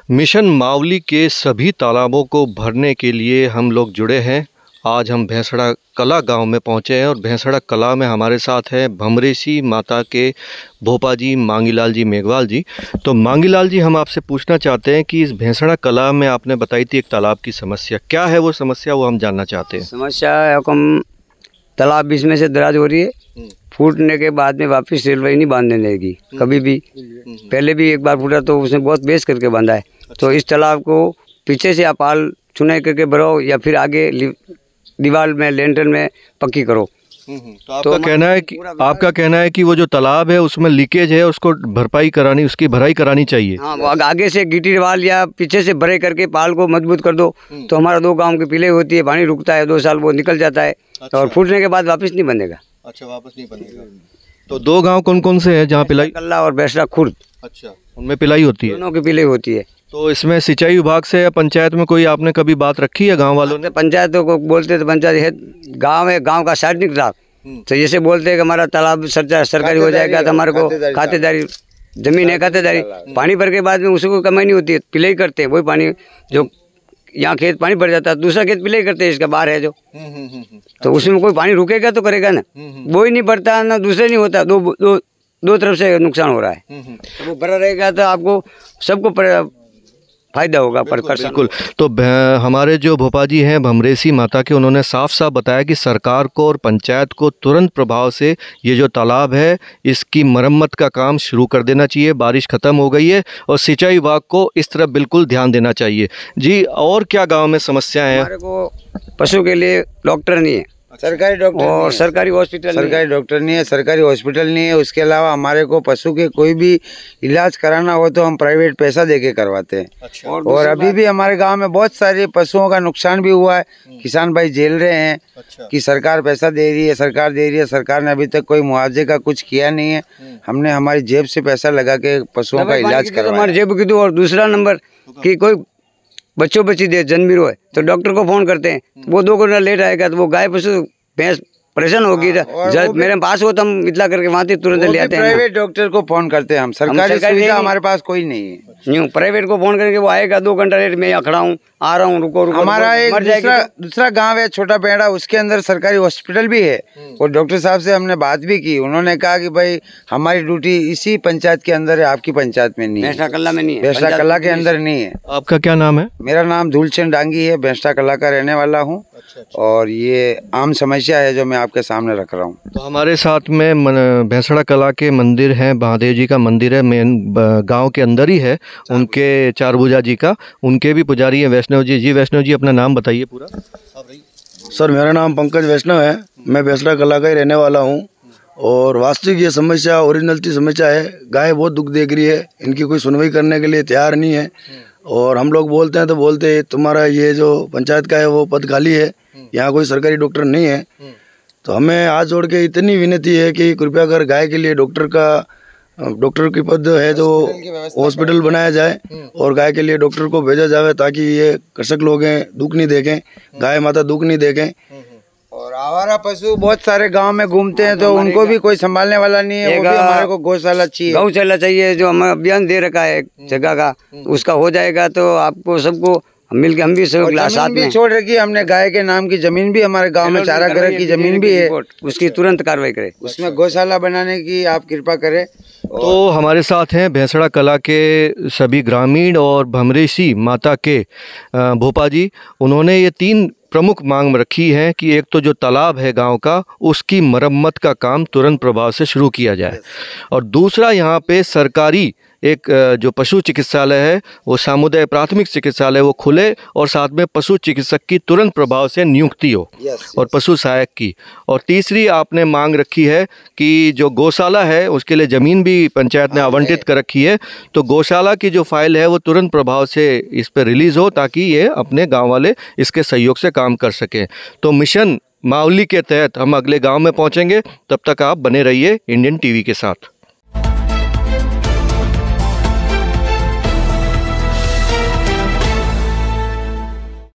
Mission Mavli के सभी तालाबों को भरने के लिए हम लोग जुड़े हैं। आज हम भैंसड़ा कला गांव में पहुंचे हैं और भैंसड़ा कला में हमारे साथ हैं भमरेसी माता के भोपा जी मांगीलाल जी मेघवाल जी। तो मांगीलाल जी, हम आपसे पूछना चाहते हैं कि इस भैंसड़ा कला में आपने बताई थी एक तालाब की समस्या, क्या है वो समस्या, वो हम जानना चाहते हैं। समस्या है कम तालाब बीच में से दराज हो रही है, फूटने के बाद में वापस रेलवे नहीं बांधने देगी कभी भी। पहले भी एक बार फूटा तो उसने बहुत बेस करके बांधा है। तो इस तालाब को पीछे से आप पाल चुनाई करके भरो या फिर आगे दीवार में लेंटर में पक्की करो। तो आपका कहना है कि वो जो तालाब है उसमें लीकेज है, उसको उसकी भराई करानी चाहिए। हाँ, वो आगे से गिट्टी वाल या पीछे से भरे करके पाल को मजबूत कर दो तो हमारा 2 गांव की पिलाई होती है, पानी रुकता है, 2 साल वो निकल जाता है। अच्छा। और फूटने के बाद वापस नहीं बनेगा। अच्छा, वापस नहीं बनेगा। तो 2 गांव कौन कौन से हैं जहाँ पिलाई? कल्ला और भैंसड़ा खुर्द। अच्छा, उनमें पिलाई होती है? दोनों की पिलाई होती है। तो इसमें सिंचाई विभाग से या पंचायत में कोई आपने कभी बात रखी है गांव वालों ने? पंचायतों को बोलते तो पंचायत है, गांव है, गांव का सार्वजनिक था तो जैसे बोलते हैं कि हमारा तालाब सरकारी हो जाएगा तो हमारे को खातेदारी जमीन है, खातेदारी पानी भर के बाद में उसको कमाई नहीं होती है, पिलाई करते हैं। वही पानी जो यहाँ खेत पानी भर जाता है, दूसरा खेत पिलाई करते हैं, इसका बाहर है जो। तो उसमें कोई पानी रुकेगा तो करेगा ना, वो ही नहीं भरता ना दूसरे नहीं होता, दो तरफ से नुकसान हो रहा है। तो वो भरा रहेगा तो आपको सबको फायदा होगा। बिल्कुल। तो हमारे जो भोपा जी हैं भमरेसी माता के, उन्होंने साफ साफ बताया कि सरकार को और पंचायत को तुरंत प्रभाव से ये जो तालाब है इसकी मरम्मत का काम शुरू कर देना चाहिए। बारिश ख़त्म हो गई है और सिंचाई विभाग को इस तरफ बिल्कुल ध्यान देना चाहिए। जी, और क्या गांव में समस्याएं हैं? हमारे को पशु के लिए डॉक्टर नहीं है, सरकारी डॉक्टर और सरकारी हॉस्पिटल नहीं है, सरकारी हॉस्पिटल नहीं है। उसके अलावा हमारे को पशु के कोई भी इलाज कराना हो तो हम प्राइवेट पैसा देके करवाते हैं। अच्छा। और अभी भी हमारे गांव में बहुत सारे पशुओं का नुकसान भी हुआ है, किसान भाई झेल रहे हैं। अच्छा। कि सरकार पैसा दे रही है, सरकार दे रही है, सरकार ने अभी तक कोई मुआवजे का कुछ किया नहीं है। हमने हमारी जेब से पैसा लगा के पशुओं का इलाज करवाया। हमारी जेब की तो। और दूसरा नंबर की कोई बच्ची दे जन्मी है तो डॉक्टर को फोन करते हैं, वो 2 घंटा लेट आएगा तो वो गाय पशु भैंस परेशान होगी। जब मेरे पास हो तो हम इतना करके वहाँ से तुरंत ले आते हैं। प्राइवेट डॉक्टर को फोन करते हैं हम, सरकारी सुविधा हमारे पास कोई नहीं है। यूँ प्राइवेट को फोन करके वो आएगा, 2 घंटा लेट, मैं यहाँ खड़ा हूँ, आ रहा हूँ, रुको। हमारा एक दूसरा गांव है छोटा पेड़ा, उसके अंदर सरकारी हॉस्पिटल भी है और डॉक्टर साहब से हमने बात भी की। उन्होंने कहा कि भाई हमारी ड्यूटी इसी पंचायत के अंदर है, आपकी पंचायत में नहीं है, भैंसड़ा कला में नहीं है, भैंसड़ा कला के अंदर नहीं है। आपका क्या नाम है? मेरा नाम धूलचंद डांगी है, भैंसड़ा कला का रहने वाला हूँ। और ये आम समस्या है जो मैं आपके सामने रख रहा हूँ। तो हमारे साथ में भैंसड़ा कला के मंदिर है, महादेव जी का मंदिर है, मेन गांव के अंदर ही है, उनके चारभुजा जी का, उनके भी पुजारी हैं वैष्णव जी। जी वैष्णव जी, अपना नाम बताइए पूरा। सर, मेरा नाम पंकज वैष्णव है, मैं भैंसड़ा कला का ही रहने वाला हूँ। और वास्तविक ये समस्या ओरिजिनल समस्या है, गाय बहुत दुख देख रही है, इनकी कोई सुनवाई करने के लिए तैयार नहीं है। और हम लोग बोलते हैं तो बोलते हैं तुम्हारा ये जो पंचायत का है वो पद खाली है, यहाँ कोई सरकारी डॉक्टर नहीं है। तो हमें हाथ जोड़ के इतनी विनती है कि कृपया कर गाय के लिए डॉक्टर की पद है जो हॉस्पिटल बनाया जाए और गाय के लिए डॉक्टर को भेजा जाए ताकि ये कृषक लोग हैं दुख नहीं देखें, गाय माता दुख नहीं देखें। और आवारा पशु बहुत सारे गांव में घूमते हैं तो उनको भी कोई संभालने वाला नहीं है। वो भी हमारे को गौशाला चाहिए, गौशाला चाहिए, जो हमें अभियान दे रखा है जगह का, उसका हो जाएगा तो आपको सबको मिलके हम भी सब साथ में छोड़ रखी है हमने। गाय के नाम की जमीन भी हमारे गांव में, चारा घर की जमीन भी है, उसकी तुरंत कार्रवाई करे, उसमें गौशाला बनाने की आप कृपा करें। तो हमारे साथ हैं भैंसड़ा कला के सभी ग्रामीण और भमरेसी माता के भोपा जी। उन्होंने ये 3 प्रमुख मांग रखी है कि एक तो जो तालाब है गांव का उसकी मरम्मत का काम तुरंत प्रभाव से शुरू किया जाए, और दूसरा यहाँ पे सरकारी एक जो पशु चिकित्सालय है वो सामुदायिक प्राथमिक चिकित्सालय वो खुले और साथ में पशु चिकित्सक की तुरंत प्रभाव से नियुक्ति हो और पशु सहायक की। और तीसरी आपने मांग रखी है कि जो गौशाला है उसके लिए ज़मीन भी पंचायत ने आवंटित कर रखी है, तो गौशाला की जो फाइल है वो तुरंत प्रभाव से इस पर रिलीज़ हो ताकि ये अपने गाँव वाले इसके सहयोग से काम कर सकें। तो मिशन मावली के तहत हम अगले गाँव में पहुँचेंगे, तब तक आप बने रहिए इंडियन टीवी के साथ।